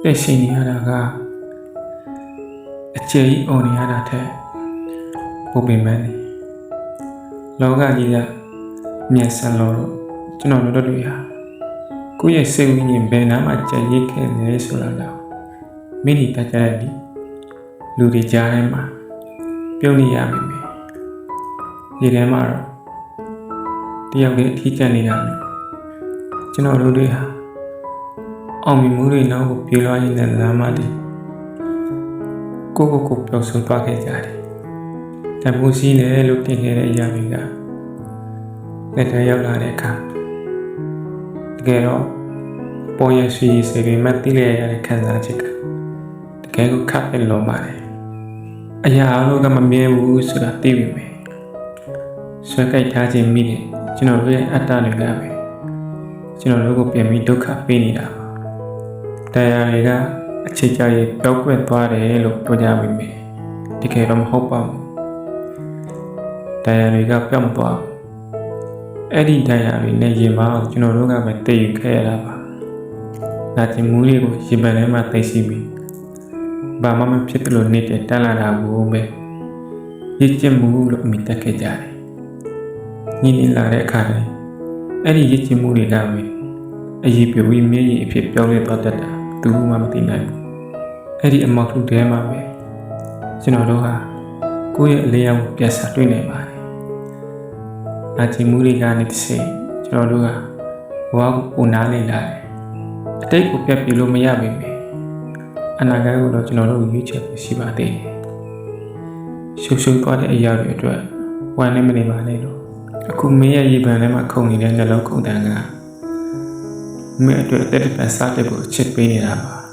လက်ရှိနေရတာကအကျယ်ကြီးအော်နေရတာထက်ပိုပင်ပန်းနေလောကကြီးကမျက်စံလို့ကျွန်တော်တို့တွေဟာကိုယ့်ရဲ့စိတ်ဝိညာဉ်ဘယ်နာမှကြံ့ရိပ်ခဲ့နေဆိုတာတော့မိနိတတ်ကြတဲ့လူတွေကြားထဲမှာပြုံးနေရပြီမယ်ဒီထဲမှာတော့တယောက်တည်းအထီးကျန်နေတာမျိုးကျွန်တော်တို့တွေဟာအောင်မြင်မှုတွေနောက်ကိုပြေးလွှားရင်းနဲ့လမ်းမတွေကိုပျောက်ဆုံးသွားခဲ့ကြတယ်တမိုးစီးတယ်လို့တင်ခဲ့တဲ့အရာတွေကလက်ထဲရောက်လာတဲ့အခါတကယ်တော့ပေါ်ရရှိစေပေမဲ့တိလေရတဲ့ခံစားချက်ကတကယ်ကိုခပ်ပဲလုံးပါတယ်အရာအလုံးကမမြဲဘူးဆိုတာသိပြီမယ်ဆွဲကြိုက်ထားခြင်းမိတယ်ကျွန်တော်တို့ရဲ့အတ္တတွေကပဲကျွန်တော်တို့ကိုပြန်ပြီးဒုက္ခပေးနေတာပါတရားတွေကအချိန်ကြာရင်ပျောက်ကွယ်သွားတယ်လို့ပြောကြပြီမယ်တကယ်တော့မဟုတ်ပါဘူးတရားတွေကပျောက်မသွားဘူးအဲ့ဒီတရားတွေနဲ့ရင်မအောင်ကျွန်တော်တို့ကပဲတည်ယူခဲ့ရတာပါဒါချင်းမူလေးကိုရင်ပန်ထဲမှာသိရှိပြီးဘာမှမဖြစ်တယ်လို့နေတဲ့တန်းလာတာကိုပဲရစ်ကျင်မှုလို့အမိတက်ခဲ့ကြတယ်ညီနေလာတဲ့အခါတိုင်းအဲ့ဒီရစ်ကျင်မှုတွေကပဲအရေးပြဝီမျက်ရည်အဖြစ်ပြောင်းလဲသွားတတ်တာသူမှမသိနိုင်ဘူးအဲ့ဒီအမောက်ထုထဲမှာပဲကျွန်တော်တို့ဟာကိုယ့်ရဲ့အလေးအမြတ်ပြတ်စာတွေ့နေပါတယ်။အချင်းမှုတွေကနေတစ်စိမ်ကျွန်တော်တို့ကဘဝကိုပုံနာနေလာတယ်။အတိတ်ကိုပြတ်ပြလို့မရပါဘူး။အနာဂတ်ကိုတော့ကျွန်တော်တို့ရွေးချယ်ဖို့ရှိပါသေးတယ်။ရှုပ်ရှုပ်သွားတဲ့အရာတွေအတွက်ဝမ်းနဲ့မနေပါနဲ့လို့အခုမင်းရဲ့ရေပန်ထဲမှာခုန်နေတဲ့နှလုံးခုန်တန်းကမင်းအတွက်အသက်တစ်ပတ်စားတဲ့ကိုချစ်ပေးနေတာပါ။